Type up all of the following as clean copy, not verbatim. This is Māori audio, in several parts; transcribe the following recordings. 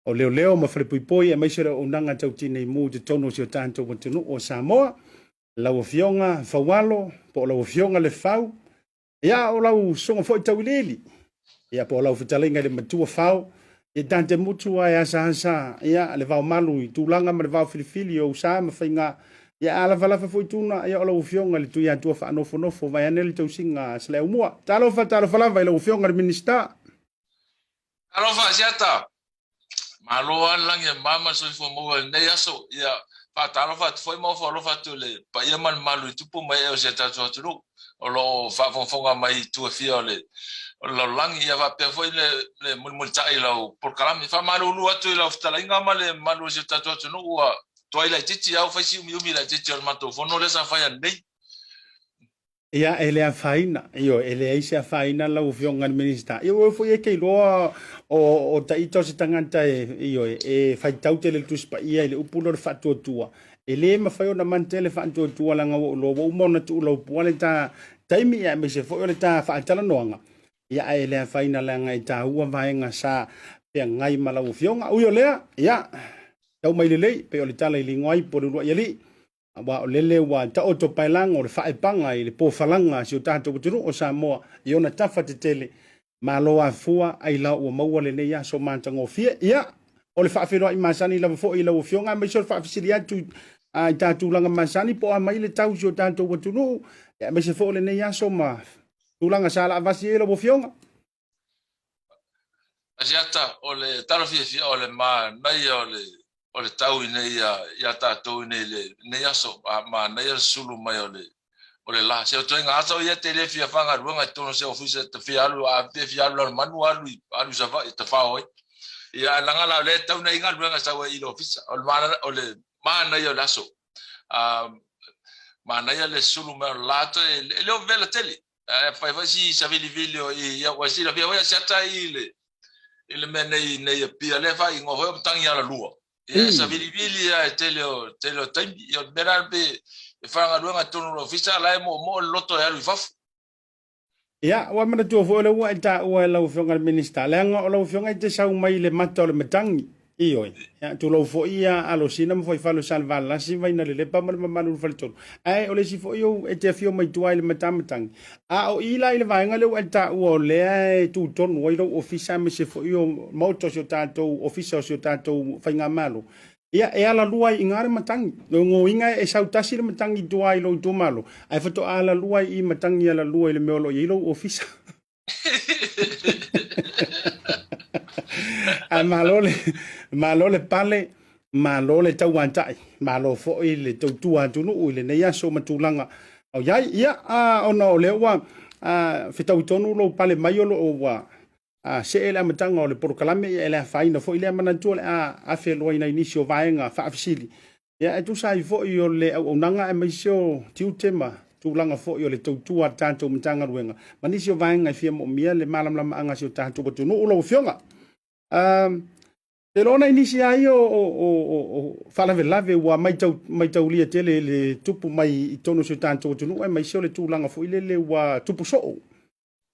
o leo ma whalepui e maise o nanga tau tine mu te tono si o tātou wa tunu o Samoa, lau fionga whawalo, po lau fionga le whau, ia o lau songa fo i tau leli, ia po lau whitalinga le matua whau, ia tante mutu ai asa hansa, ia le vau malu i tūlanga ma le vau filifili o sa ma whainga, ia ala walafa fo i tūna, ia o lau fionga le tui atua wha anofo vai anele tau singa sle umua. Talo whalava i lau fionga le minista. Talo wha siata. Maloa lang ya mama so fo mo nei aso ya pa talo fa foi mo fo lo fa tu le pa ya man malu tu pu mai o se ta tu tu o lo fa fo fo mai tu fi o le lo lang ya va pe foi le mul tai lo por kala mi fa malu lu atu lo sta la ngama le malu se ta tu tu wa to ila titi au fa si mi la titi o mato fo no le sa fa ya nei ia ele a faina io ele aise a faina la u fionga minista io foi e ke lo o taito se tanganta io e fai taute le tus pa ia le upulo fa tua ele ma fai ona mantele fa tua la ngo lo o mona tu lo puale ta taimi ia me se foi le ta fa tala noanga ia ele a faina la ngai ta ua vaenga sa pe ngai mala u fionga u yo le ia tau mai le pe o le tala i lingoi po lo ia li wa lele wa ta o to pailang o le faipanga i le pofalanga si o tātou kuturu o Samoa i ona tafa te tele ma loa fua ai la o maua le nei aso mātanga o fia ia o le whaaferoa i masani la fo i la o fionga mai so le whaafisiri atu i tātou langa masani po a mai le tau si o tātou kuturu ia mai se fo le nei aso ma tūlanga sala avasi e la o fionga asiata o le tarofia o le ma nai o le tau nei ia tātou nei le nei aso ma nei sulu mai o le la se o toinga aso ia te le fia fanga ruanga tono se ofisa te fia alu a te fia alu manu alu sa va te fa oi ia langa la le tau nei ngal ruanga sa i lo ofisa o le ma nei o laso ma nei le sulu mai la te le o vela tele fa fa si sa vili vilio ia wa si la via wa sa ta ile me nei pia le fa i ngo ho tangi ala lua sa vili tele time io beral be fanga luanga tonu lo fisa la mo loto ya lu faf ia wa mana tu fo le wa ta wa la fionga minista lenga o la fionga te sa mai le mato le matangi io ia tu lo fo ia alo sina mo foi falo salva la si vai na le pa ma lu fal ton ai o le si fo io e te fio mai tu ai le matangi a o ila ile vai ngale wa ta o le tu ton wa lo ofisa me se fo io moto so tato ofisa so tato fainga malo ia e ala lua i ngare matangi ngo inga e sautasi le matangi tua i lo tu malo ai foto ala lua i matangi ala lua i le meolo i lo ofisa ai malo le pale malo le tauantai malo fo i le tua tunu u le nei aso matulanga au ia ono le wa fitau tonu lo pale mai lo wa se ele matanga o le porokalame ele faina fo ile mana tu le a fe lo ina inisio vaenga fa afisili ya tu sai fo i le o nanga e mai sio tiutema tu langa fo i le tutua tanto matanga ruenga manisio vaenga fia mo mia le malam anga sio tanto botu no lo fionga te lona inisi ai o fala velave wa mai tau lia tele le tupu mai tono sio tanto botu no e mai sio le tu langa fo ile le wa tupu so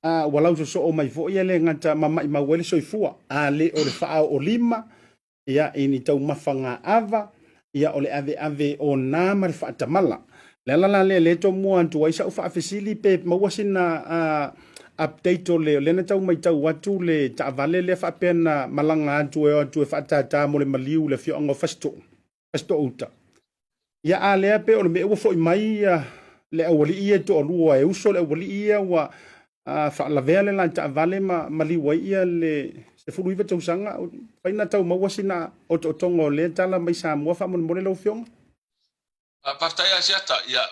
walau so o mai fo ia le ngata mama i mawele soifua le o le faa o lima ia ini tau mafanga ava ia o le ave o na ma le faa tamala le to mua antu waisa ufa afesili pe mawasina update o le na tau mai tau watu le ta vale le faa pena malanga antu e faa tata mo le maliu le fio anga fasto uta ia le pe o le me ufo i mai le awali ia to lua e uso le awali ia wa fa la vele la ta vale ma li wa ia le se fulu iva tau sanga fa ina tau mawasina o tongo le tala mai sa mo fa mo le fiong pa ta ya siata ya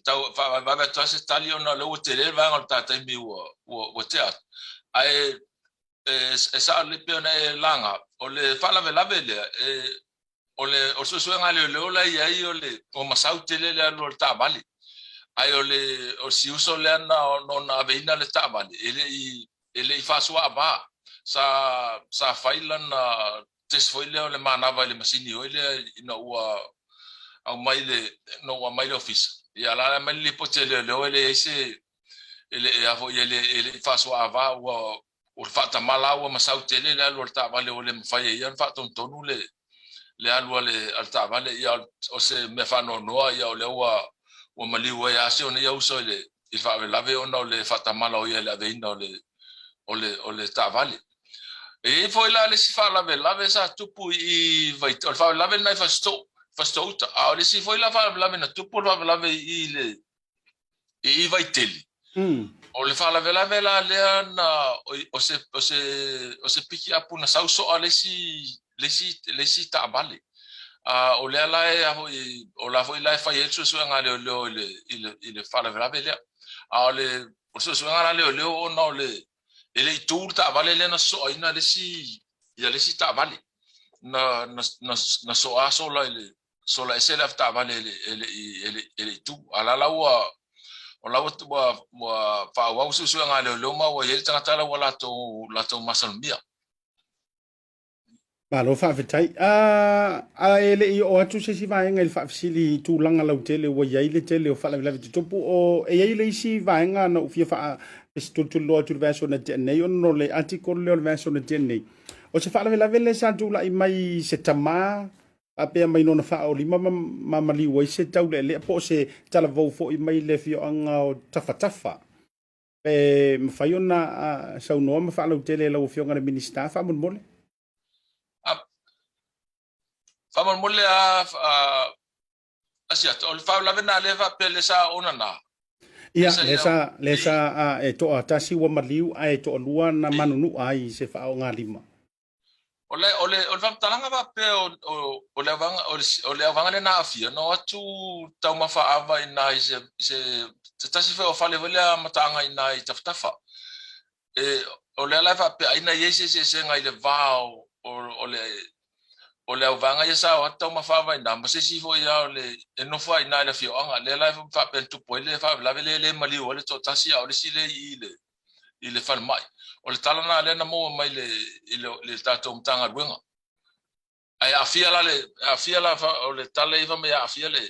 tau fa va to se talio no lo te le va ngol ta mi wo te ai sa le pe na langa o le fa la vele o so ngale le ola ia i o le o masau te le lo ta vale ai o si uso le na no na veina le tabani ele I fa sua ba sa failan na tes foile le manava le masini ele ina ua au mai le no wa mai le office ya la mai le potele le ele ese ele avo ele fa sua ba o fa ta mala o ma sau tele le alu ta vale o le fa ia fa ton tonu le alu le al ta vale ia o se me fa no no ia o le o mali o ia se ona ia uso le il fa lave ona o le fa ta mala o ia le ave ina o le ta vale e foi la le si fa lave sa tupu I vai o fa lave nai fa sto ta a le si foi la fa lave na tupu lave I vai tele o le fa lave la na o se piki apu na sauso a le si ta vale o le ala o la foi la fa yesu so nga le fa lave le a o so nga le o no le ele tur ta vale le na so ina le si ta vale na so a so la ese la ta vale ele tu ala la o la wa fa wa so nga le ma wa ye tanga tala wala to masalmia ba lo fa vetai a ele I o atu se si vaenga il fa fsili tu langa la tele wa ye le tele o fa la tupu o e ye le si vaenga na ufia fa tu lo tu verso na nei no le article le verso na nei o se fa la vele sa tu la I mai se tama a pe mai no na fa o lima mali wa se tau le po se tala vo fo I mai le fio anga o tafa pe mfaiona sa no ma fa la tele la ufia ngana minister fa mon mole Fama mole asia o fa la vena le va pele sa ona na ia lesa e to atasi wa maliu ai to lua na manunu ai se fa o ngalima o fa talanga va pe o le vanga le na afia no atu tau ma fa ava ina se tasi fe o fa le vele matanga ina I taftafa o le la va pe ina yese se ngai le va o le vanga ia sa o tau ma fa vai na ma se si fo ia le e no fa ina le fio anga le la fa pe tu po le fa la le mali o le to tasi o le si le I le fa mai o le tala na le na mo mai le tato mtanga ruenga ai afia la fa o le tala iva me afia le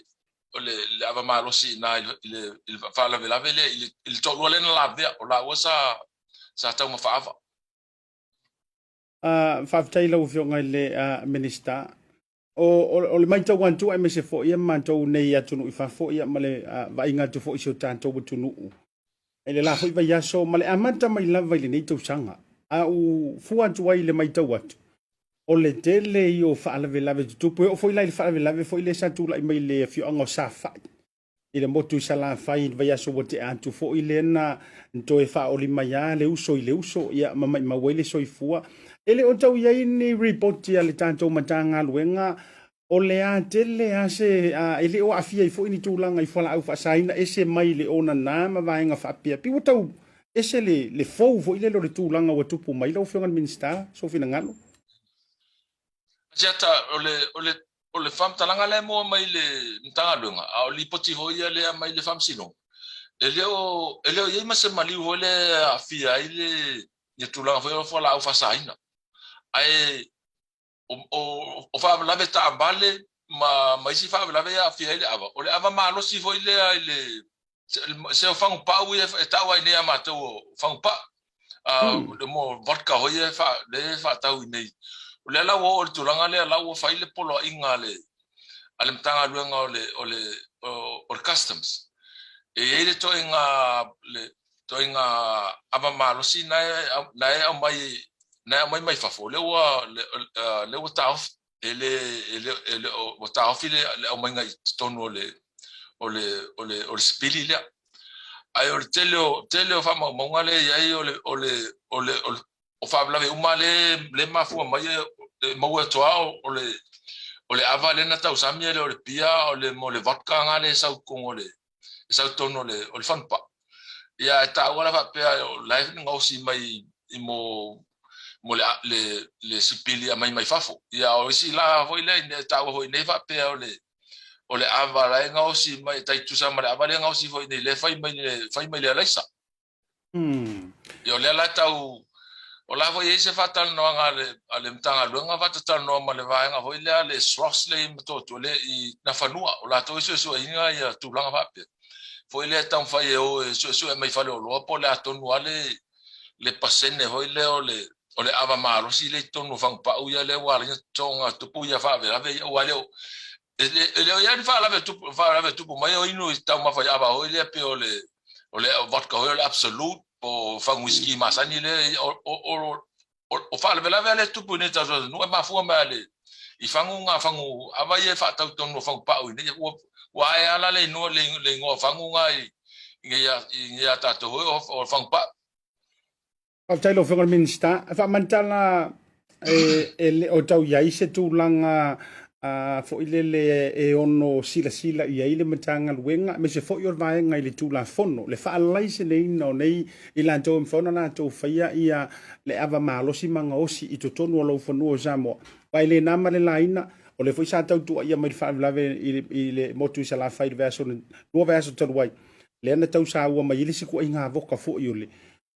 o le ava malo si na il fa la le il to lo le na la vea o la o sa tau ma fa ava fa tai lo fio ngai le minister o le mai tau wantu ai me se fo ia mantou nei atu no I fa fo ia male vai nga tu fo I so tanto tu no ele la foi vai aso male amanta mai la vai le nei tau sanga a u fu atu ai le mai tau atu o le tele I o fa la vela tu po o foi la fa la vela foi le sa tu la mai le fio anga sa fa ile motu sala fai vai aso wote atu fo ile na nto e fa o li mai a le uso ia mai ma wele so I fua ele o tau ia ni report ia le tanto matanga luenga o le a tele a se ele o afia I fo ini tūlanga I fala au fa saina ese mai le ona na ma vaenga fa pia pi o tau ese le fou fo ile le tūlanga wa tupu mai lo fionga minister so fina ngalo jata o le fam talanga le mo mai le ntanga luenga o li poti ho ia le mai le fam sino ele o ia ma se mali ho le afia ile ye tūlanga fo la au fa saina ai o fa la beta vale ma si fa la vea fi ele ava o le ava ma lo si foi le se o fang pa u e ta wa ne ma to fang pa le mo vodka ho ye fa ta u nei o le la wo o tulanga le la wo fa ile polo inga le ale mtanga luenga o customs e ele to inga ava ma lo si na mai fa fo le wa ta off ele o ta off le o mai ngai tono o le spili le ai o tele o fa mo ngale ai o fa bla uma le ma fu mai mo to o le ava le na ta usami le o le pia o le vodka ngale sa ko le sa tono o le fanpa ya ta wala fa pe live ngosi mai mo le sipili mai fafo ia o si la voi le ta voi ne fa pe o le ava la nga o si mai tai tu sa mara ava le nga o si voi le fai mai le laisa io le la tau o la voi se fa tal no nga le mtanga lo nga va tal no ma le va nga voi le sros le to le na fanua o la to so inga ia tu langa va pe foi le tan fai o so mai fa lo po le atonu ale le pasene hoi le o le ava malo si le tonu fang pa uia le wa le tonga tupu ia fa ve ave wa le ele o ia fa la tupu mai o inu ta ma fa ava hoi le pe o le vodka hoi le absolute o fang whisky masani le o fa le tupu ne ta no ma fu ma le I fangu ava ye fa tau tonu fang pa u ne wa ala le no le ngo fangu ngai ngia ta to o fang pa Au tai lo whengar minista, wha mantala o tau iai se tūlanga fo ile e ono sila i aile matanga luenga, me se fo i or vaenga i le tūla fono, le wha alai se nei no nei i lan tau mwhona na tau whaia ia le ava malosi manga osi i to tonu alau whanua o Samoa. Pai le nama le laina, o le fwoi sa tau tua ia mai wha lave i le motu i sa la whai nua verso taruai. Le ana tau sa ua mai ili si kua inga voka fo i ole.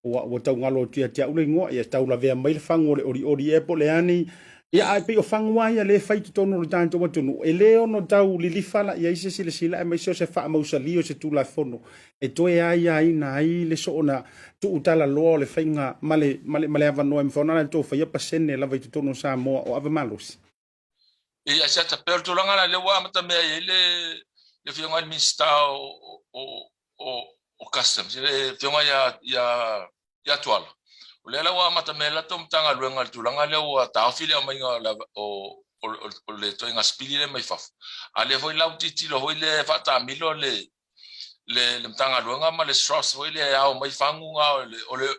O tau ngalo tia ule ngoa ia tau la vea mai le fango le ori e po le ani ia ai pe o fango ia le fai ki tonu le tanto watunu e le ono tau lilifala ia ise sila e mai se fa mausali o se tu la fono e toe ai na ai le so ona tu utala lo le fainga male ava no em fona na to fa ia pasene la vai tonu sa mo o ava malos ia se ta per tu langa le wa mata me le fionga minista o customs le fionga ya tuala o le la wa mata me la tom tanga luenga tu langa le wa ta fili o mai o le to inga spili le mai faf ale foi la titi lo foi le fata milo le tanga luenga ma le straws foi le au mai fangunga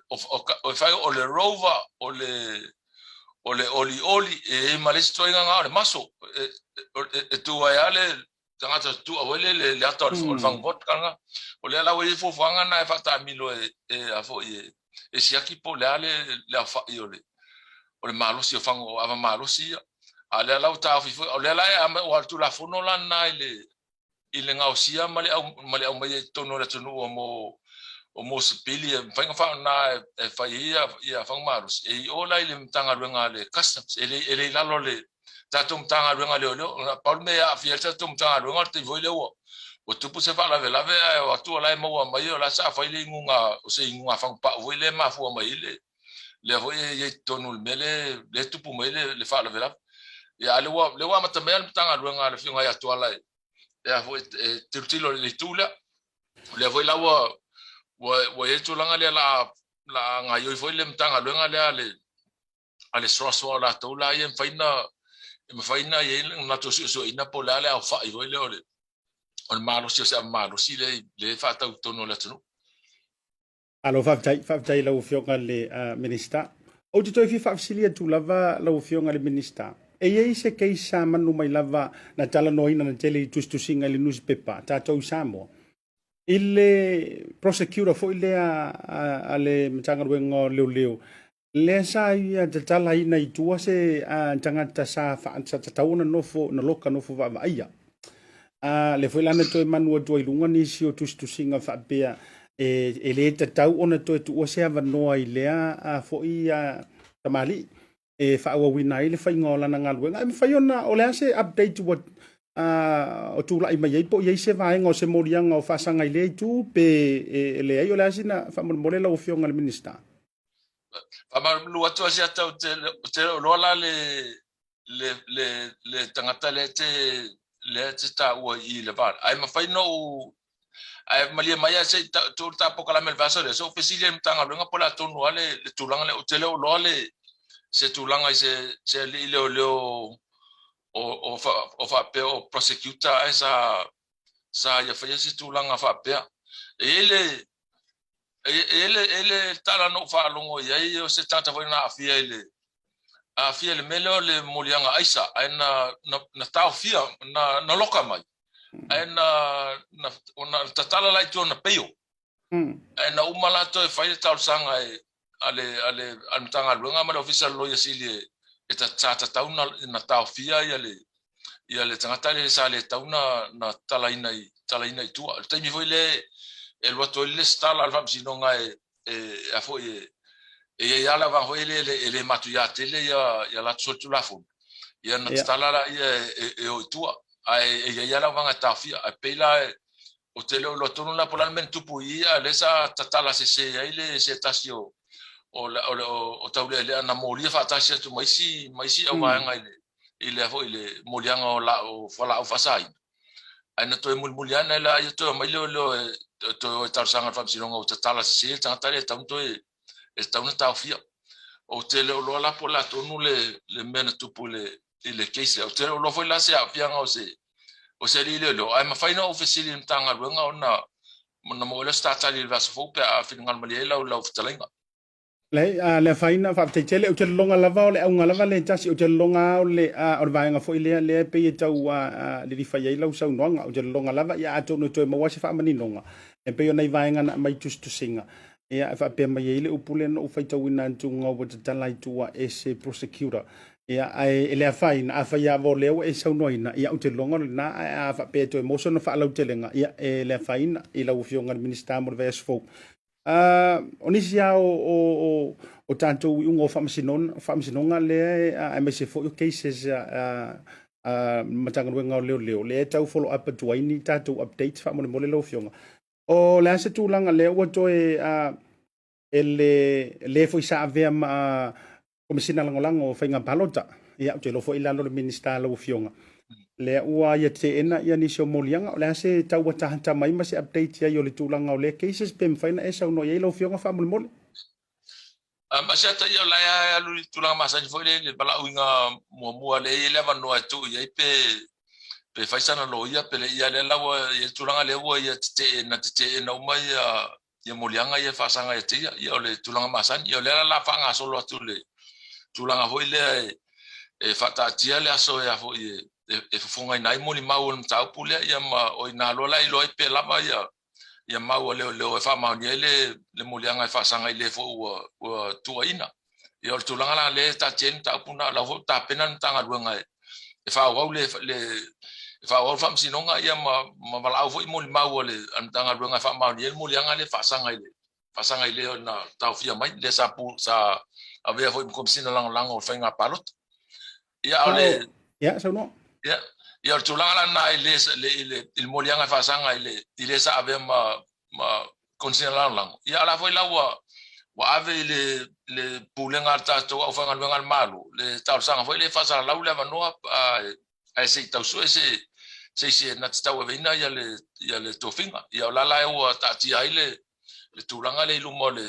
o fai o le rover o le oli e ma le stoinga nga le maso e tu ai ale tanga tu o le ator o fang bot kanga o le la we fo fanga na fata milo e afo e sia ki po le ale le afa i o le malo si o fango ava malo si ale la uta fi o le la o tu la fono la na i le ngau sia male au mai tono le tonu o mo spili fanga fa na e fa ia fang maros e o la ile mtanga ruenga le customs ele la lo le tatum tanga ruenga le o palme a fiel tatum tanga ruenga te voi le o tupu se fa la o tu la mo mai o la sa fa ile ngunga o se ngunga fang pa voi le ma fu mai le voi ye tonu mele le tupu mai le fa la ya le wa mata mel tanga ruenga le finga ya tu ala ya voi tilo le tula le voi la wa ye tu langa le la nga yo foi le tanga ruenga le ale sro la tu la ye faina ye na to so ina pola le au fa i voi le o malo si se malo si le fa ta tono le tonu alo faftai lau fionga le minista o te toi fi fafsilia tu lava lau fionga le minista e ye se ke sa manu mai lava na tala noina na tele tustusinga le newspaper ta tau Samoa ile prosecutor fo ile a le mtanga ruenga leo le sa ia te tala ina i tua se tangata sa tauna nofo na loka nofo va ia le foi lana to manu to ilunga ni si o tustusinga fa bea e le tau ona to tu o se ava noa i lea fo ia tamali e fa wa wina ile fa ngola na ngaluenga e fa yona o le ase update what o tu la i mai po ye se va ngo se morianga o fa sanga ile tu pe le ai o le ase na fa mo le la o fionga le minister ama lu atu sia tau te lo la le tangata le te ta o i le var ai ma fai no ai malia mai se tu ta po kala mel vaso le so fesilia mtanga lunga pola tonu ale le tulanga le hotel o le se tulanga se le o fa pe o prosecutor sa ya fa se tulanga fa pe ele tala no fa longo ia o se tata foi na afia le melo le molianga aisa na tau fia na loka mai na tatala lai tu na peo na umala to fai tau sanga ale antanga luenga ma official lawyer sili e tata tau na tau fia ia le tangata le sa le tau na talaina tu tai mi foi le el voto le stala al famsino ngai a foi ia la va foi le matu ya tele ya la tsotu la fu ia na stala la o tua ai ia la va ta fia a pela o tele lo tono la polalmente tu ia le sa tatala se ia ile se tasio o tau le ana molia fa tasi tu maisi au vanga ile fo ile molianga o la o fala o fasai ana to muliana la ia to mai lo to tar sanga fa sinonga o tala se tata le tam to e tau na tau fia o te le lo la po la to nu le mena tu po le ile case o te lo foi la se a fia o se le lo ai ma faina officially mtanga luenga ona na mo le sta tali va so fo pe a fingal mali la o ftalenga le faina fa te tele o te longa lava o le au lava le tasi o te longa o le o vaenga fo ile le pe e tau le di fai lau sau noanga o te longa lava ia ato no to mo wase fa mani nonga e pe ona vaenga na mai tu singa ia fa pe mai ile o pule no fai tau ina tu ngo te talai tu e se prosecutor ia ai le faina a fai avo le e sau noina ia o te longa na a fa pe to mo so no fa lau te lenga ia le faina ila o fionga minister mo ve fo onisia o tanto ungo famasinon le a se fo cases matanga wenga le tau follow up to ini tato update fa mo le lo fionga o le se tu langa le o to le fo isa ave ma komisina langolango fa nga balota ia te lo fo ila lo minister lo fionga le ua ia te ena ia ni so molianga le se tau wa tahanta mai ma se update ia yo le tulanga o le cases pem faina esa no ia lo fionga fa mol ma se ta ia la ya lu tulanga ma sa foi le bala winga mo le le va no tu ia pe faisana lo ia pe ia le la ia tulanga le ua ia te na mai ia molianga ia fa sanga ia le tulanga ma sa ia le la fa nga solo tu le tulanga foi le e fa ta tia le aso ia foi e fonga nai moni mau no tau pule ia ma o ina lo lai lo pe lava ia mau le fa mau ni le molianga fa sanga ile fo o tuaina ia o tulanga la le ta chen ta puna la fo ta pena tanga ruanga e fa o le fa o fam sinonga ia ma vala fo moni mau le tanga ruanga fa mau ni le molianga le fa sanga ile na tau fia mai le sa pu sa ave fo kom sina lang o fa nga palot ia ole ya so no ia tulanga na ile il molianga fa sanga ile sa ave ma consider lang ia la foi la wa ave le pulenga ta to o fanga luenga malu le tal sanga foi le fa sa la ule va no a se tau so se na tau ave ina ia le tofinga ia la o ta ti ile le tulanga le lu mo le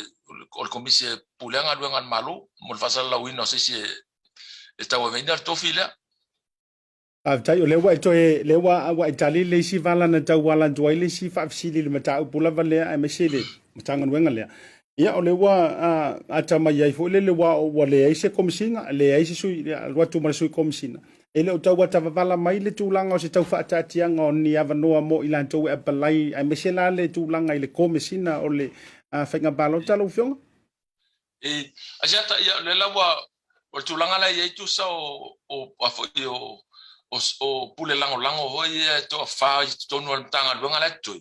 komisie pulenga luenga malu mo fa sa la wino se tau ave ina tofila tai o lewa wa itali le si vala na tau wala joy le si fa fsili le mata pula vale a mesele matanga wenga le ia o lewa ata mai ai fo le wa le ai se komisina le ai se sui wa tu mar sui komisina ele o tau wata vala mai le tulanga o se tau fa tatianga o ni ava noa mo ilan tau e balai a mesela le tulanga ile komisina o le fenga balota lo fionga asiata ia le lawa o tulanga la ia tu sa o afo o pule lango hoi to fa to no tanga luanga la tu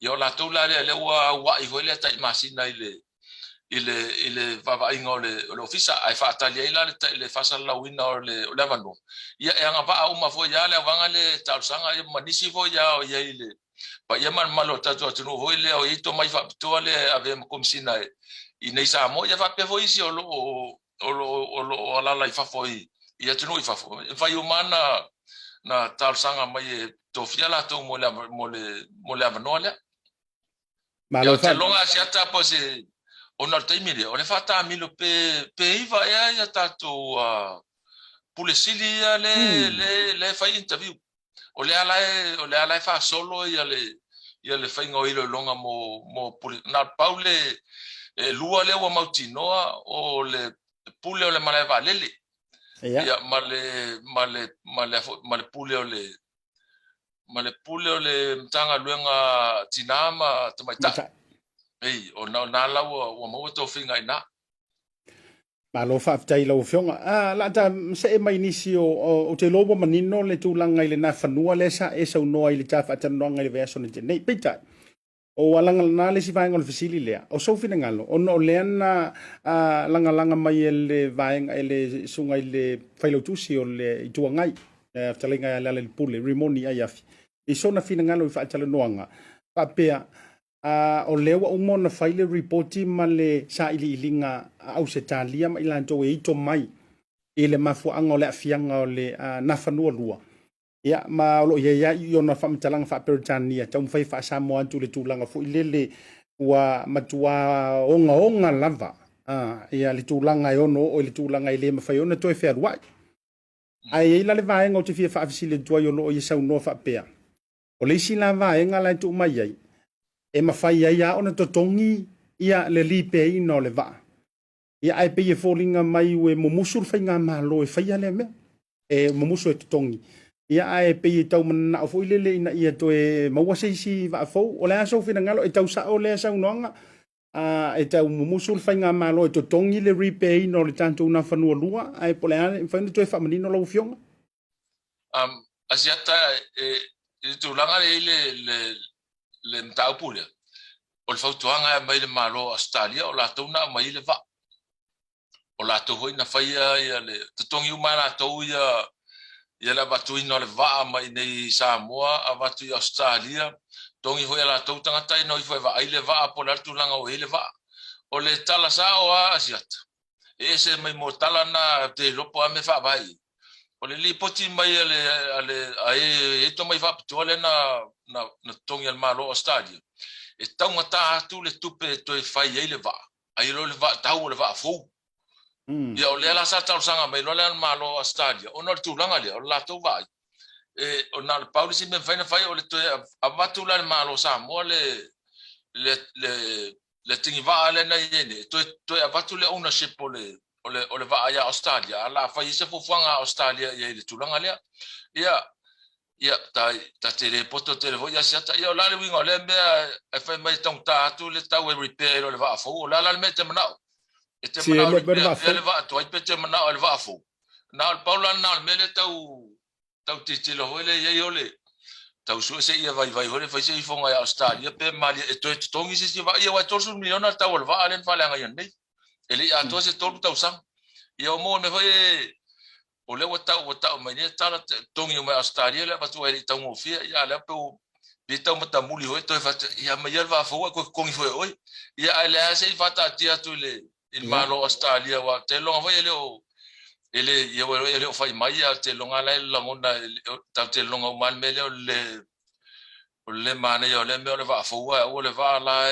yo la to la le wa i hoi le tai masina ile va ingo le ofisa ai fa talia le fa sa la wina o le vano ia e nga va uma fo ya le vanga le tal sanga i manisi fo ya o ia ile pa ia man malo tato tu no hoi le o ito mai fa to le ave kom sina i nei sa mo ya va pe fo isi o la fa fo ia tu no i fa fo fa humana na tal sanga mai to fiala to mo le avanola malo fa longa siata pose ona taimire o le fata milo pe iva ya tato pulesili le fa interview o le ala fa solo ya le fa ngoilo longa mo na paule lua le wa mautinoa o le pule o le maleva lele ya male pule o le mtanga luenga tinama tamaita ei o na la o mo to finga ina malo fa tai lo fionga la ta se mai nisi o te lobo manino le tulanga ile na fanua le sa e so no ile ta fa tano ngai verso ne nei pita o alanga na le si vaenga le fisili le o so fina ngalo o no le na langa mai le vaenga ele sunga ile failo tusi o le tuangai talinga le pule rimoni ai afi i sona fina ngalo fa tala noanga pa pea o lewa umona faile reporti ma le sa ilinga au se talia ma ilanto e ito mai ile mafuanga o le afianga o le nafanua lua ia ma lo ia yo na famtalang fa peritania tau fai fa samo antu le tulanga fu ilele wa matua onga lava ia le tulanga yo no o le tulanga ile ma fai ona to e fair wa ai ila le vaenga o te fia fa afisile tua yo lo i sa no fa pea o le sila vaenga la tu mai ai e mawhai ai a ona totongi ia le lipe ino le va. Ia ai pe e fōlinga mai ue momusul whai ngā malo e whai ale mea. E momusu e totongi. Ia ai pe e tau mana o fōi lele ina ia to e maua seisi va a fōu. O le aso whina ngalo e tau sa o le asa unoanga. E tau momusul whai ngā malo e totongi le lipe ino le tanto una whanua lua. Ai po le ane whaina to e whamanino lau fionga. Asiata e tūlanga le mtau pule. O le fautuanga mai le malo Australia o la tona mai le va. O la to hoina faia ia le tongi umana to ia la batu ino le va mai nei Samoa a batu i Australia. Tongi hoi la to tanga tai no i foi va ai le va po la tulanga o le va. O le tala sa o asiata. E se mai mo tala na te lopo a me fa vai. O le lipoti mai ale ai e to mai va to le na tongi al malo Australia. E taunga tā atu le tupe to e whai ei le va. Ai lo le va tau le va fou. Ia o le la sa tau sanga mai lo le malo Australia. O no le tūlanga le, o la tau vai. E o na le paulisi me whaina whai o le to e avatu la le malo Samoa le tingi va ale na iene. To e avatu le ownership o le va aia Australia. Ala whai se fufuanga Australia ia le tūlanga lea. Ia ta te poto te vo ia siata ia la le winga le mea e fai mai tong ta tu le tau e repair le va fo la me te manao e te manao le va tu ai pe te manao le va fo na el paula na me le tau te lo le ia ole tau su se ia vai ole fai se fonga ia Australia pe mali e to tongi se va ia wa torsu miliona tau le va alen fa le nga nei ele ia to se to tau sang ia mo me foi o le wata mai ne tala tongi o mai Australia le patu ai tau ngofia ia le pe tau mata muli ho to fa ia mai va fo ko kongi foi oi ia le se fata tia tu le in malo Australia wa te longa foi ele ia ele o fai mai ia te longa la ngona ta te longa o mal mele o le mane ia le me le va fo o le va la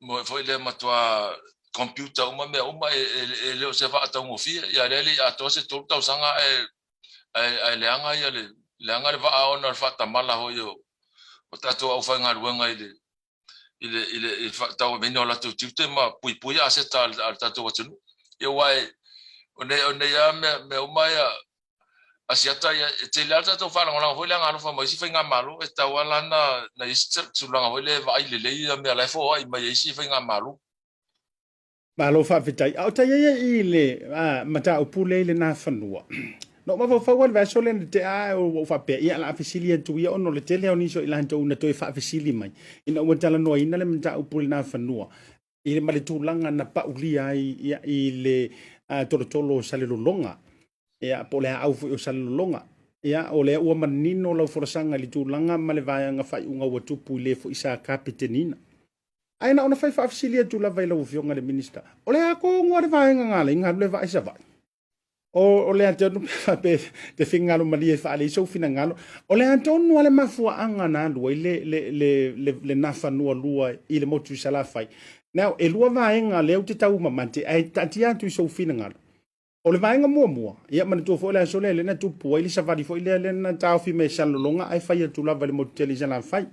mo foi le matua computer uma ele se va tão ofia e ele a to se to sanga le anga ia le anga le va ona fa tamala ho yo o tato au fa ngaruanga ile fa tau meno la tu tute ma pui a se tal tato watu e wai one ya me uma ya asiata ya te la tato fa ngala ho le anga fa mai si fa ngamalu e tawala na ist sulanga ho le va ile le me la fo ai mai si fa ngamalu Malo fa fitai. Au tai e le mata o pule le na fanua. No ma fa wa va so le te o fa pe ia la fasili tu ia ono le tele oni so ila nto na to fa fasili mai. Ina o tala no ina le mata o pule na fanua. Ile male tu langa na pa uli ai ia ile tolo sale lo longa. Ia pole au o sale lo longa. Ia o le o manino lo forsanga li tu langa male va nga fa unga o tupu le fo isa kapitenina. Ai na ona fai fa afisilia tu la vai lo fionga le minister. O le ako ngore vai ngale nga le vai sa vai. O le ante no fa pe te finga lo mali fa le so fina ngalo. O le ante no le mafua anga na lu le nafa no lua i le motu sala fai. Now e lua vai nga le te tau mamante ai tatia tu so fina ngalo. O le vai nga mua. Ia man tu fo le so le na tu po ile sa vai fo ile le na tau fi me sala longa ai fai tu la vai le motu tele sala fai.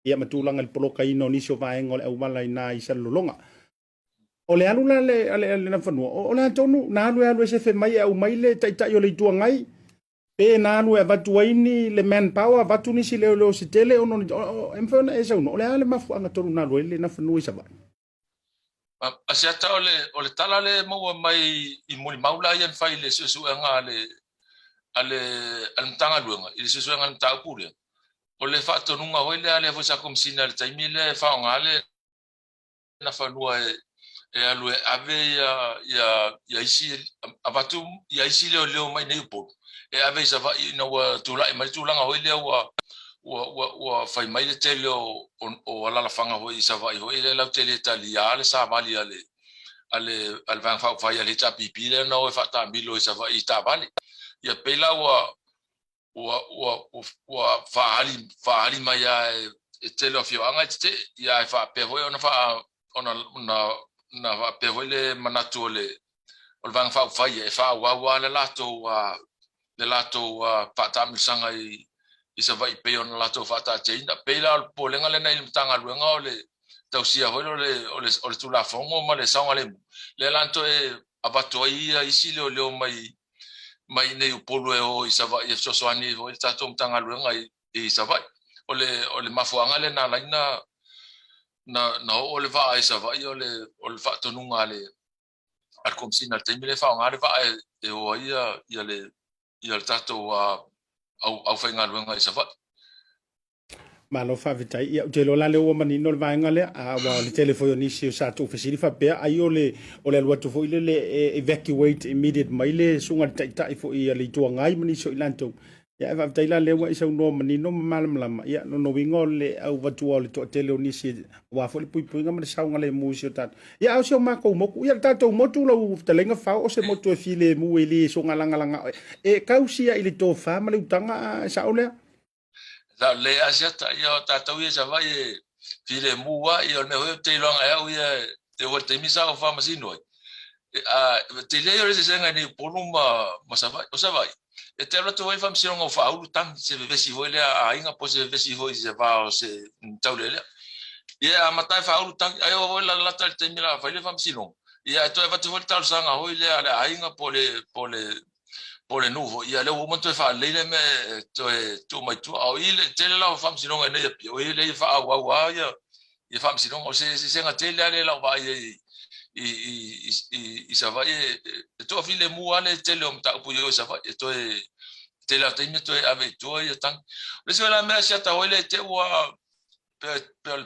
Ia matulanga le poloka ino nisio vaenga o le awala ina i salolonga. O le alu le na whanua. O le atonu, na alu se fe mai au mai le taitai o le itua ngai. Pe na alu e vatu aini le manpower, vatu nisi leo se tele ono. Emwhana e sauno. O le ale mafu anga tonu na alu le na whanua i sa vai. Asiata o le tala le maua mai i muli maula ian fai le susuanga ale mtanga luenga. I le susuanga mtanga puria. O le whaatonunga hoi le ale fo sa komsina le taimi le whaonga le na whanua e alu e ave ia isi avatu ia isi leo mai nei upo e ave sa va ina wa tula e mai tulanga hoi le wa ua fai mai le tele o ala fanga ho i sava i ho i le lau tele talia le sa vali ale vang fa fa le cha pipi le no fa ta milo i sava i ta vali ia pela ua fa ali mai e tele o fio anga te ia fa pe ho ona fa na fa pe ho le manatu le o vang fa ia fa wa le lato pa ta mi sanga i sa vai pe on lato fa ta che na pe la po le ngale na il tanga lu nga ole tau sia ho le tu la fongo ma le sanga le lanto e abato i si le mai nei u polo e o i sa vai so so ani ho ta tom tanga lu nga i sa vai ole mafuanga le na la na ole va i sa vai ole fa to nunga le al komsina te mi le fa nga le va e o ia le tato au whainga ruenga i sa wha. Ma lo fa vitai ia te lo la le o mani no va ngale a wa le telefone ni si sa tu fesiri fa pe ai o le lo tu fo ile le evacuate immediate mai le sunga tai fo ia le tu ngai mani so ilanto ia va vitai la le wa isa no mani no malam lama ia no wingo le au va tu le to tele ni si wa fo le pui pui ngam le sa ngale mu si ta ia au so ma ko mo ia ta to mo tu lo te lenga fa o se mo tu file mu ile so ngala ngala e kausia ile to fa ma le utanga sa ole La le asiata ia tatau ia sa vai e file mua ia me ho te longa e au ia te ho te misa o fa masino te le ia se senga ni poluma masavai o savai e te la to vai fam sino o fa au tang se vesi ho le a inga po se vesi ho se va o se tau le ia matai fa au tang ai o la tal te mila fa le fam sino ia to va te ho tal sanga ho le a inga po le nuvo ia le mo to fa le me to mai tu au ile te la fam sino ne o ile fa wa ia fam sino o se nga te le la va i sa va to file mu ale te le om ta pu yo sa va to te la te me to ave to ia tang le se la me sia ta o ile te wa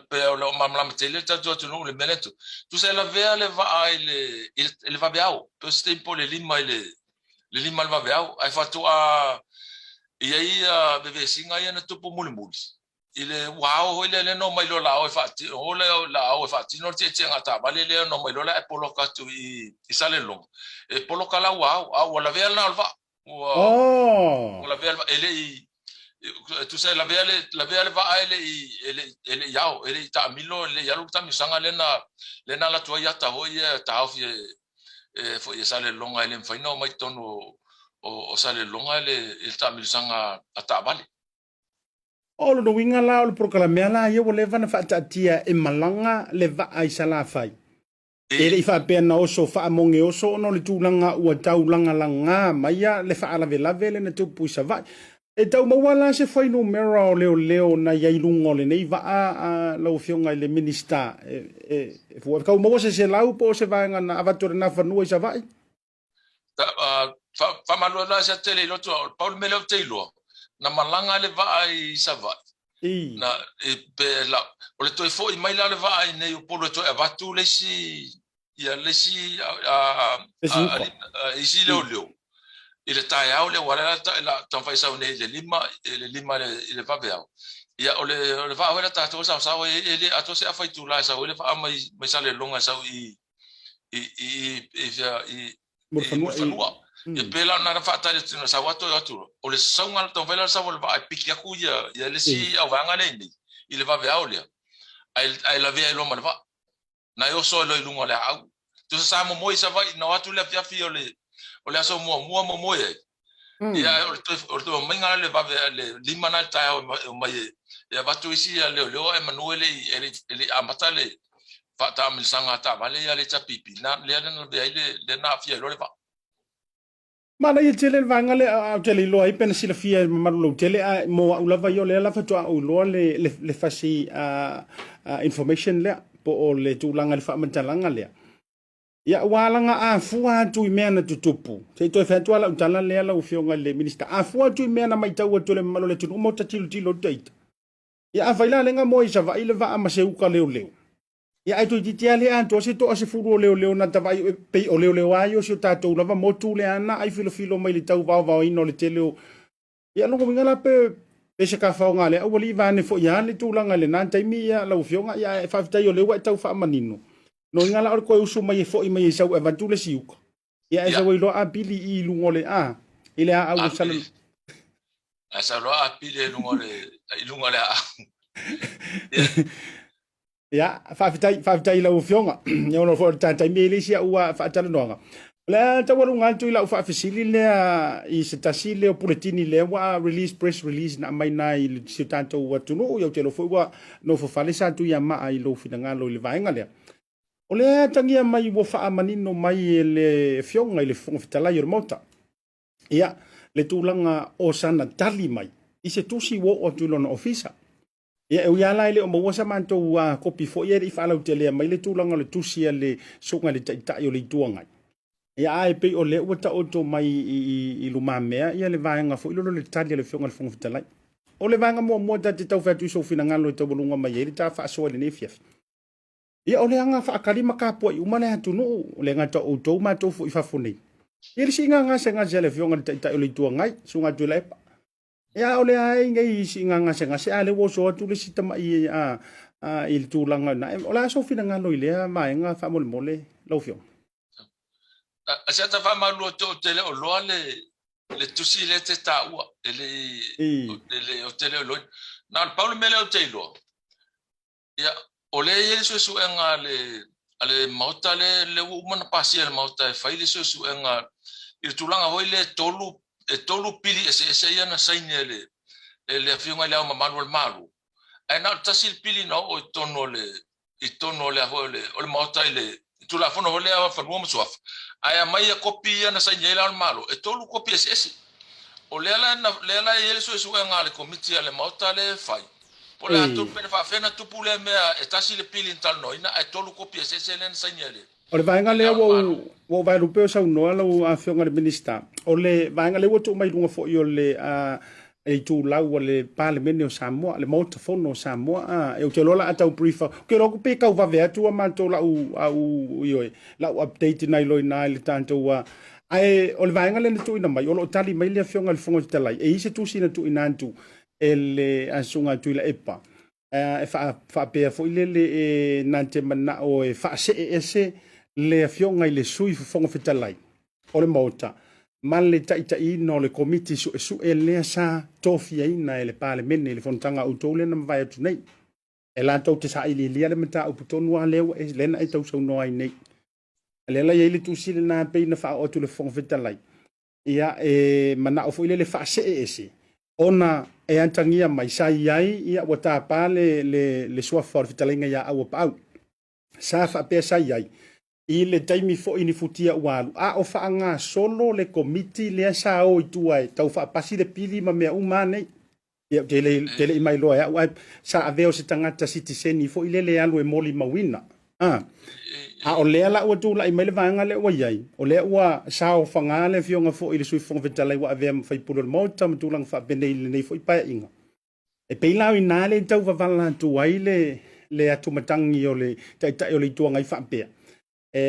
pe lo mamla te le ta to no le meleto tu se la ve ale va ile va beau to ste po le lima le lima va beau ai fa to ia bebe singa ia na tupu muli ile wow ile le no mai lo la o fa ti o le la o fa ti no te ngata vale le no mai lo la polo ka tu i sale long e polo ka la wow a la vela na va o la vela ele tu sai la vela va ele yao ele ta milo le ya lu ta mi sanga le na la tu ya ta ho ia ta o fi e fo ia sale long ele fa no mai tono o sale long ele ta mi sanga ata vale o lo winga la o proclamea la ia o le vana fa tatia e malanga le va ai sala fai e le fa pe na o so fa monge o so no le tulanga ua taulanga langa maia le fa ala vela vele na tu puisa va e tau mawala se fai no mera o leo na ia ilungo le nei va a lo fionga le minister e fo ka mo se lau po se va na avatore na fa no isa vai fa malo la se tele lo to Paul Melo Taylor na malanga le va ai sava na e pe la o le to fo i mai la le va ai nei o polo to e vatu le si ia le si isi le olio ile tai au le wala la ton fai sa nei le lima le va beau ia o le va wala ta to sa ele ato se afai tu la sa o le fa mai sa le longa sa i morfanua e pela na fa ta le sa wato o le saunga ton fai la sa o va piki aku ia le si au vanga nei ile va beau le ai la vea lo malva na yo so lo ilungo le au tu sa mo moi sa vai na watu le fiafi o le aso mo ia o to minga le va le lima na ta o mai ia watu isi le Emmanuel ele amata le fa ta mi sanga ta vale ia le chapipi na le na fia lo le va mana ia tele vanga le a tele lo ai pen sila fia malu tele mo ula va yo le la fa to o lo le fasi information le po o le tulanga le fa mantalanga le ia walanga a fua tu mena tutupu se to fa to la utala le la ufionga le minister a fua tu mena mai tau to le malo le tu mo tatilu tilo date ia a faila lenga mo isa va ile va ama se uka leo ia ai to titia le an to se to se furu leo na tavai pe o leo ayo se tato lava mo tu le ana ai filo mai le tau va ino le tele ia longo ngala pe pese ka faonga le o li vane fo ya le tulanga le nan taimi ya la ufionga ya fa tai o le wa tau fa manino no ngala o ko usu mai fo i mai sa e vantule siuko ya esa wei lo a pili i lungole a ile a au sala asa lo a pili lungole a ya fa tai la ufionga ya no fo taimi le sia ua fa tala noanga la tawaru ngantu ila ufa fisili le I se tasile o puletini le wa release press release na mai na I se tanto wa tunu yo telo fo wa no fo fale sa tu ya ma ai lo finanga lo le vainga le o le tangia mai wo fa manino mai le fionga I le fonga fitala yo mota ya le tulanga o sana tali mai I se tusi wo o tulona ofisa ya e ya la le o mo sa manto wa kopi fo ye I fa la tele mai le tulanga le tusi le sunga le ta yo le tuanga ya ai pe o le wata oto mai I luma mea ia le vaenga fo ilo le tali le fionga le fonga fitalai o le vaenga mo ta te tau fatu so fina ngalo te bolunga mai ele ta fa so le nefiaf ia o le anga fa kalima ka po I umane hatu no le ngata oto ma to fo ifa fone ia le singa nga senga le fionga le ta le tua ngai sunga tu le pa ia o le ai ngai singa nga senga se ale wo so tu le sita mai il tu langa na o la so fina ngalo ile mai nga fa mole lo fionga asa ta fa malu to tele o lo le tusi le te ta ua le o tele lo na Paulo mele o telo ya o le yesu su enga ale mauta le umana pasi le mauta fa ile su enga il tulanga hoi le tolu pili ese yana saine le fiunga le ma malu ai na tasil pili no o tono le ho le mauta le tula fono ho le fa mo so aya mai kopi na sa nyela malo e tolu kopi ese o lela yesu su nga le komiti le mauta le fai o la tu pe fa fena tu pule me e tasi le pili tal no ina e tolu kopi ese le sa nyele o le vaenga le wo vai rupeo sa no lo a fionga le minister o le vaenga le wo tu mai lunga fo yo le e tu lau le parliament o Samoa le motofono o Samoa e o te lola atau briefer ke ro pe ka va ve tu ma to la u yo la update nai lo nai le tanto wa ai o le vaenga le tu ina mai o lo tali mai le fionga le fongo te lai e se tu sina tu inantu ele asunga tu la epa e fa pe fo le nante mana o e fa se ese le fionga le sui fongo te lai o le mota man le tai no le komiti su le sa tofia ina le parliament le fontanga o tole na vai tu nei e la to te sa ili le mata o putonu a lewa e le na e tau so no ai nei le la ye tu sile na pe na fa o tu le fong vitalai ia e mana o fo le fa se ese ona e antangia mai sai ai ia o ta pa le sua for vitalai nga au pa sa fa pe sai ai I le taimi fo ini futia walu a o faanga solo le komiti le sa o tuai tau fa pasi le pili ma mea umane ia tele mai loa ya wa sa aveo se tangata citizen fo ile le alu e moli mawina a o le ala o tu la mai le vanga le wai o le wa sa o fanga le fionga fo ile sui fong vetala wa ave fa pulo mo tam tu lang fa bene ile nei fo pa inga e pe la ina le tau va vala tu ai le atu matangi o le tai o le tu ngai fa pe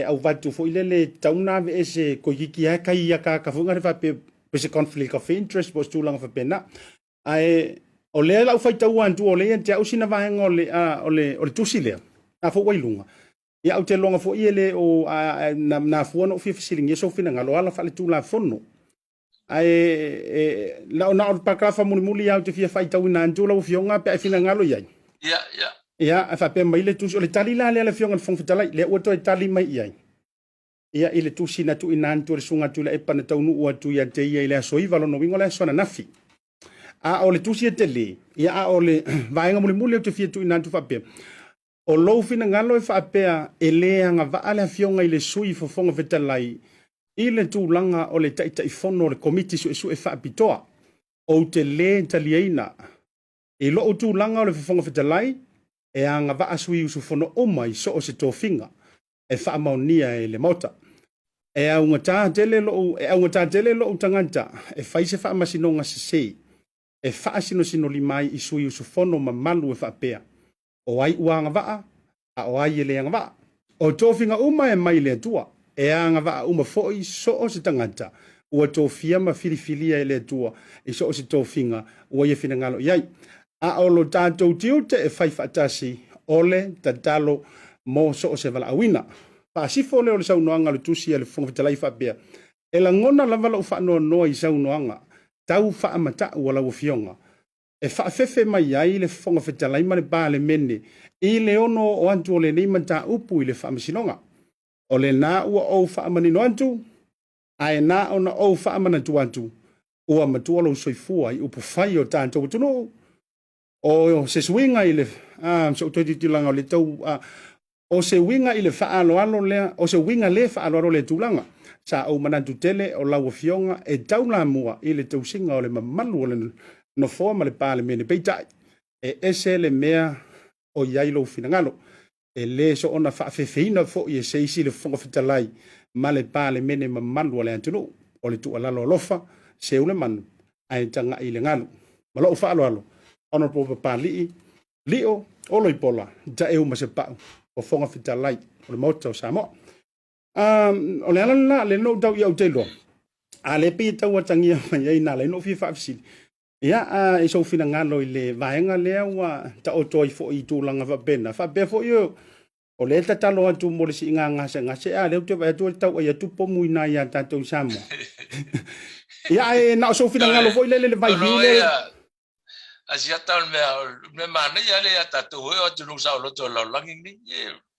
au vatu fo ile le tauna ve ese ko yiki ha kai ya ka funga fa pe se conflict of interest was too long for pena ai o le la fai tau antu o le te au sina va ngole o le tusile a fo wailunga ya au te longa fo ile o na fo no fi siling yeso fina ngalo ala fa le tu la fono ai la na o pa ka fa muli au te fi fai tau na antu la fionga pe fina ngalo ya ia fa pe mai le tu le tali la le fionga fong fitala le o to tali mai ia ia ile tu sina tu inan tu sunga tu le e pana tau nu o tu ia te ia ile so iva lo no wingola so na nafi a o le tu si tele ia a o le vaenga muli te fi tu inan tu fa pe o lo fina ngalo e fa pe e le anga va ale fionga ile sui fo fonga fitala ile tu langa o le tai fono le komiti su e fa pitoa o te le taliaina e lo tu langa o le fonga fitala e anga va asui usu fono o mai so o se tofinga e fa maunia e le mota e au ngata tele lo tanganta e fai se fa masino nga se e fa sino limai isui usu fono ma malu e fa pea o ai uanga va a o ai le anga va o tofinga uma e mai le tua e anga va uma foi so o se tanganta ua tofia ma filifilia e le atua i so o se tofinga ua ia finagalo iai a o lo tatou tiu te e fai faatasi ole tatalo mo so o se valaauina paasifo le o le saunoaga le tusi e le fogafitalai faapea e lagona lava lau faanoanoa i saunoaga tau faamataʻu ua lauafioga e faafefe mai ai le fogafetalai ma le palemene i le ono o atu o lenei mataupu i le faamasinoga o lenā ua ou faamanino atu ae na ona ou faamanatu atu ua matua lou soifua i upu fai o tatou atunuu o se suinga i le so toititilaga o le tau o se winga i le faaaloalo lea o se winga le faaaloalo le tulaga sa ou manatu tele o lauafioga e taulamua i le tausiga o le mamalu o le nofoa ma le palemene peitaʻi e ese le mea o iai lou finagalo e lē so ona faafefeina foʻi e se isi le fogafetalai ma le palemene mamalu o le atunuu o le tuʻalalo alofa seu le manu ae tagaʻi i le galu ma loo faaloalo ona po papali'i li'o o loipola taʻeu ma se pa'u o fogafetalai o le mota o Samoa o le ala la le no tau ia o telo a le pi tau atangia mai ai na le no fi faafisili ia e so fina ngalo i le vaenga lea ua ta o toi fo i tūlanga fa be fo io o le tatalo atu mo le si ngase a le te vai tu tau ia tu po muina ia tatou Samoa ia e na so fina ngalo fo i le vai vile asia tal me mana ia le tatou o tu no sa lo to lo langi ni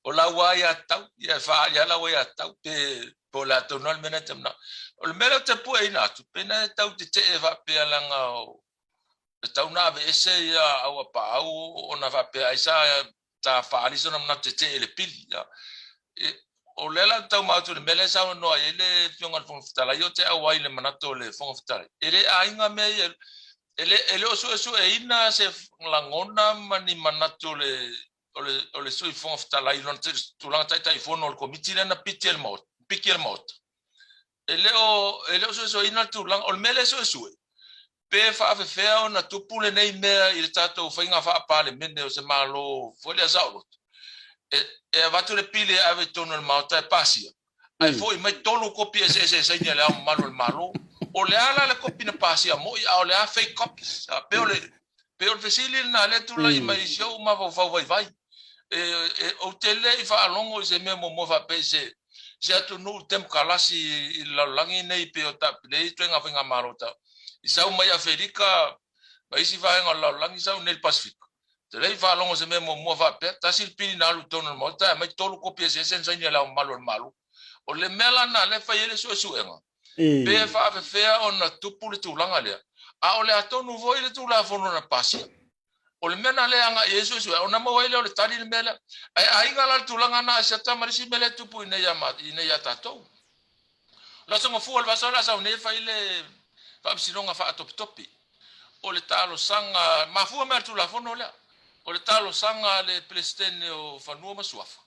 o la wa ia tau ia fa ia la wa ia tau pe po la to no mena temna o le melo te pu ina tu pena tau te va pe langa o tau na ve ese ia au pa au ona va pe aisa ta fa ali so na te le pili ya o le la tau ma tu le mele sa no ai le fionga fon fitala yo te au ai le manato le fon fitala ele ainga me ele o so e ina se langona mani manato o le sui fon fitala i non tu lang tai fono o komiti na pitel mot ele o so ina tu lang o mele so pe fa fe feo na tupule nei mea i le tatou whainga wha apale mene o se malo fwele a zaurot. E watu le pile ave tono le mauta e pasia. Ai foi mai tolu kopi e se saini le au malo le malo. O le ala le kopi na pasia mo i au le a fake copies. Pe o le fesili na le tula i mai show ma fau vai. O tele i wha alongo i se mea mo fa pe se atu nu tem kalasi i laulangi nei pe o tapi nei tuenga whainga marota. Isau mai Afrika ba isi va en la langi sau nel Pacifico te lei va longo se memo mo va pe ta sil pini na lu tono mo ta mai tolu kopia se sen sai la malu o le mela na le fa ele so enga pe fa fe on tupu le tu langa le a o le atonu vo ile tu la fono na pasi o le mena le anga yeso so ona mo ile o le tani le mela ai ngala tu langa na se ta marisi mele tupu ine ya tato la so mo fu al vasala sa ne fa ile Fabsinonga fa topi o le talo sanga mafua me tu la fono le o le talo sanga le plestene o fanua masuafa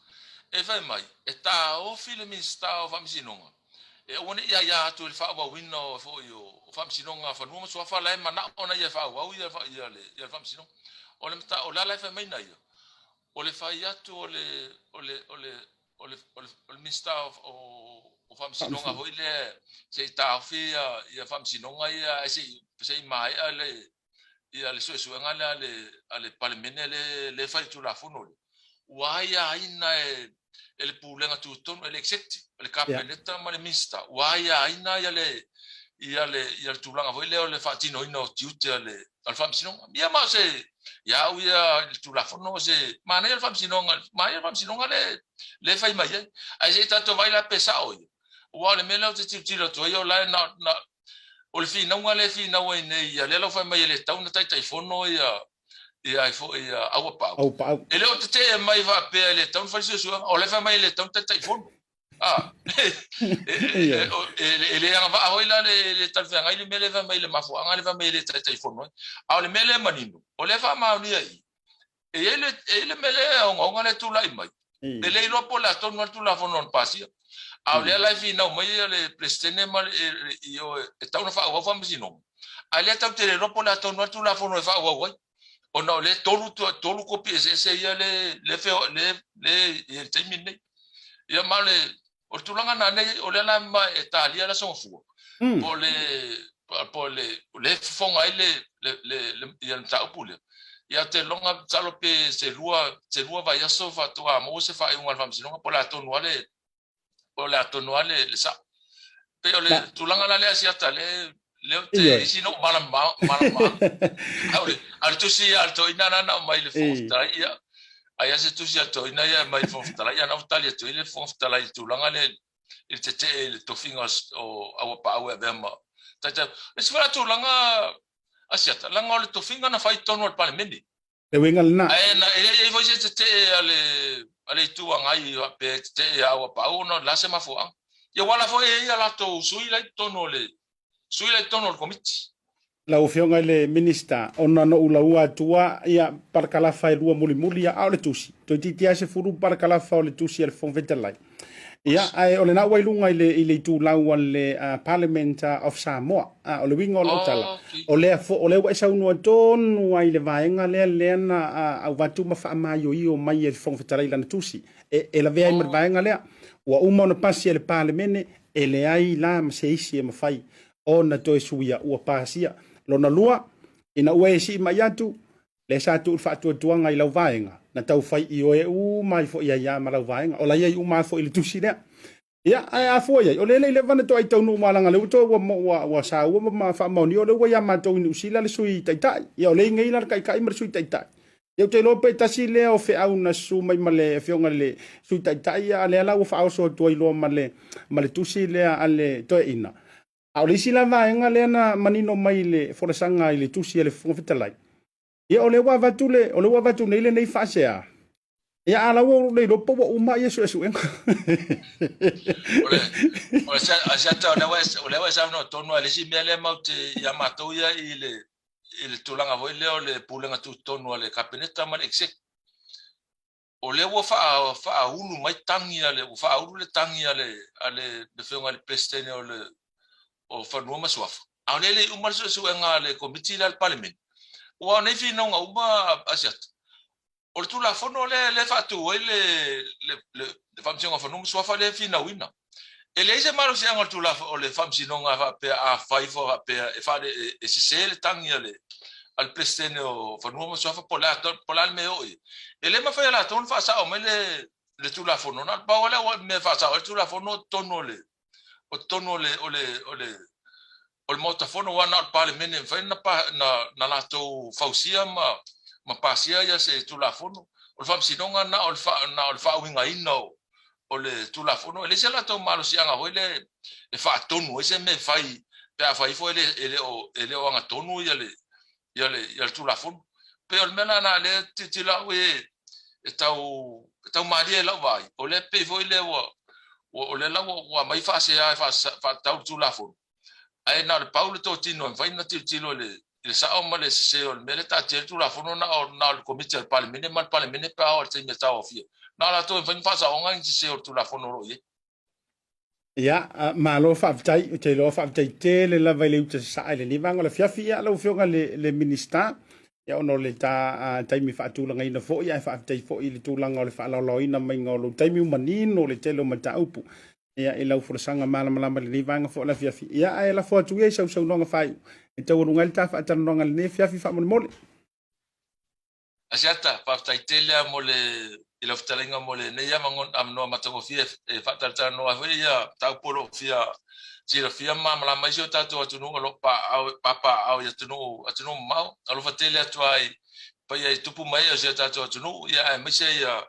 e vai mai e ta o file minsta o Fabsinonga e one ia tu le fa wa wino fo yo Fabsinonga fanua masuafa la mana ona ia fa wa ia le Fabsinonga o le mta o la fa mai na ia o le fa ia tu o le minsta o Fabsinonga ho ile se ta fia ia Fabsinonga ia se mai ale so ngala ale palemene le fa tu la fono wa ia ina ele pulenga tu ton ele executive ele capeleta ma le mista wa ia ina ia tu langa ho ile le fatino ino tiute ale al Fabsinonga ia ma se ia ia tu la fono se mana il Fabsinonga le fa mai ai se tanto vai la pesa oi wa le mela te tiro to yo la na o le fina nga le fina wa nei ya le lo fa mai le tau na tai fono ia fo ia au pa ele o te mai va pe le tau fa se o le fa mai le tau tai fono ele anga va o ila le tal fa ngai le mele va mai le mafo anga le va mai le tai fono a le mele manino o le fa ma ni ai ele mele o nga le tu lai mai ele lo po la tonu tu la fono pasia a le la fi no mai le plestene mal io sta una fa wa misino a le ta te ro po la tonu tu la fono fa wa o no le tolu kopi se ia le fe le termine ia male o tu langa na nei o le la ma italia la son fu po le fonga le ia ta upule ia te longa talo pe se lua vai aso fa tua mo se fa un alfam sinonga po la tonuale le sa pe ole tulanga la le asiata le te sino malama al tu si al to inana na mai le fofta ia ai se tu si al to ina ia mai fofta ia na utalia tu ile fofta la tulanga le te le tofinga o au pa au vema tata le sfera tulanga asiata langa le tofinga na fai tonu al parlamenti e wenga na ai na e foi se te ale tu ngai pe te au pa au no la se ma fo ia wala foi ia la to sui le tono le komiti la ofionga le minister ona no ula ua tua ia parkala fai lua muli a ole tusi to titia se furu parkala fa ole tusi el fon vetelai ia ai ole na wailunga ile tu lau le parliament of Samoa ole wingo lo tala ole wa sa unu ton ai le vaenga le na au watu ma fa ma yo io mai el fon vetelai la tusi e la vea mer vaenga le wa uma no pasi le parliament e le ai la ma se isi ma fai ona to suia ua pasia lona lua ina ue si mai atu le sa tu fa tu tuanga i lau vaenga na tau fai i oe mai fo ia ma lau vaenga o la ia ma fo i tusi le ia a fo ia o le vana to ai tau no malanga le to wa sa ua ma fa mo ni o le wa ia ma to ni usila le sui tai ia o le ngai la kai mer sui tai eu te lope tasi le o fe au na su mai male fionga le sui tai ia le la o fa o so to i lo male tusi le ale to ina a le sila vaenga le na manino mai le foresanga i le tusi le fonfetalai ia o le wa vatu nei le nei fasea ia ala wo le lo po uma yesu enga ole sa ta ole wa sa no tonu ale si mele maute ya mato ia ile tulanga voi le pulenga tu tonu ale kabineta mal exec ole wo fa ulu mai tangi ale fa ulu le tangi ale de fionga le presidente o fanua maswafa a le umar so nga le komiti le parliament o ne fi no nga uma asiat o tu la fono le fatu le famsion of fanua maswafa le fi na wina ele se maro se nga tu la o le famsion nga fa pe a faivo pe e fa e se le tangi al presidente o fanua maswafa pola me o ele ma fa la ton fa sa o me le tu la fono na pa wala me fa sa o tu la fono tono o tono o le motafono wana o parliament fai na latou fausia ma pasia ia se tulafono o le faamasinoga na o le faauigaina o le tulafono e le se latou malosiaga hoi le faatonu ai se me fai pe a fai foi ele o agatonu ia le tulafono pe o le mea na le titilau e tau malia e lau vai o le pei foi le o le lau ua mai faasea e faatau tulafono ai na Paulo to tino vai na tilo le sa o male se o mele ta tu la fono na o komite al parliament mal parliament pa o te meta ofia na la to vai fa sa o ngai se o tu la fono ro ye ia ma lo fa tai te lo fa tai te le la vai le uta sa le ni vanga le fia lo fionga le minister ia ono le ta tai mi fa tu la ngai na fo ia fa tai fo i le tu la ngol fa lo ina mai ngolo tai mi manino le te lo mata upu ia e lau forasanga malama le vanga fo la fiafi ia e la fo tu e sau nonga fai e tau runga ta fa tan nonga le fiafi fa mole asiata pa tai tele mo le ilo ftalinga mo le ne ia mangon am no matango fia e fa tal no ia tau polo fia sira fia mama mai jo tatu atu no lo papa au ya atu no mau alo fa tele atu ai pa ia tupu mai ia tatu atu no ia me se ia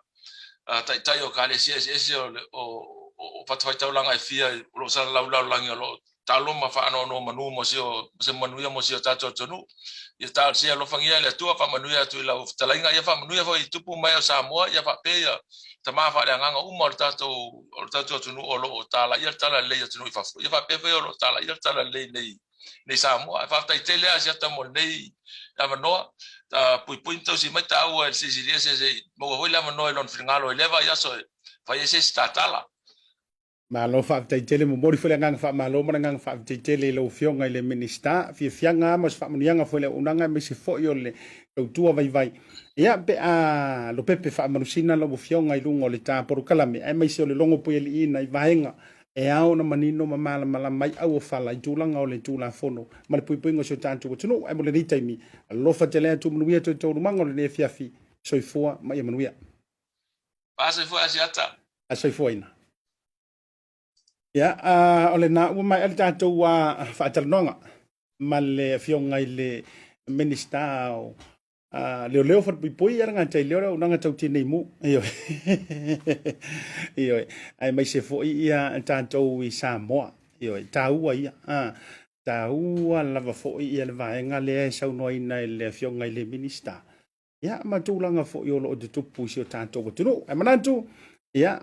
tai o kale ese o fatfai tau langa e fia lo sa lau langi lo talo ma fa no manu mo se manu ia mo se tato tonu ia ta se lo fangia le tua fa manu ia tu la talainga ia fa manu ia fa tupu mai o Samoa ia fa pe ia ta ma fa nganga uma tato tonu o lo tala ia tala le ia tonu ia fa pe o lo tala ia tala le nei Samoa fa tai tele asia ta mo nei la mano pui to si mai ta o se mo ho la mano lon fingalo leva ia so fa ese statala ma lo fa tai tele mo mori fole ngang fa ma lo mo ngang fa tai tele lo fionga le minister fianga mas fa monianga fole unanga me se fo yo le lo tua vai ia pe a lo pepe fa manusina lo fionga i lungo le ta por kala me ai mai se le longo po le ina i vaenga e au na manino ma mala mai au o fala i tūlanga o le tūla fono ma le puipuinga so tātou tunu ai mo le ritaimi lofa te lea tu manuia to tōru manga le ne fiafi soifua ma ia manuia Pa se foi asiata. a soifua ina ia o le na ua mai ale tātou a whaatalanoanga ma le fionga i le minista o leo fa pui era nga tai leo nga tau tini mu iyo iyo ai mai se foi ia tātou i Samoa iyo taua ia taua lava foi ia le vaenga le sau noi na le fionga i le minista ia matulanga foi o lo de tupu si o tātou tunu ai manatu ia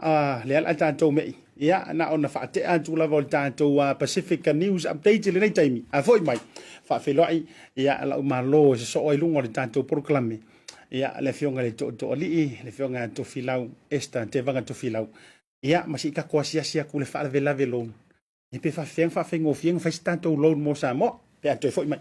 le ala tātou mei ia na ona faate atu lava o tātou Pacific News Update le nei taimi a foi mai fa feloi ia la malo so o ilungo le tātou proclame ia le fionga le to ali le fionga to filau esta te vanga to filau ia masika ko sia ku le fa vela velo e pe fa feng fa fengo fieng fa sta to load mo sa mo pe ato foi mai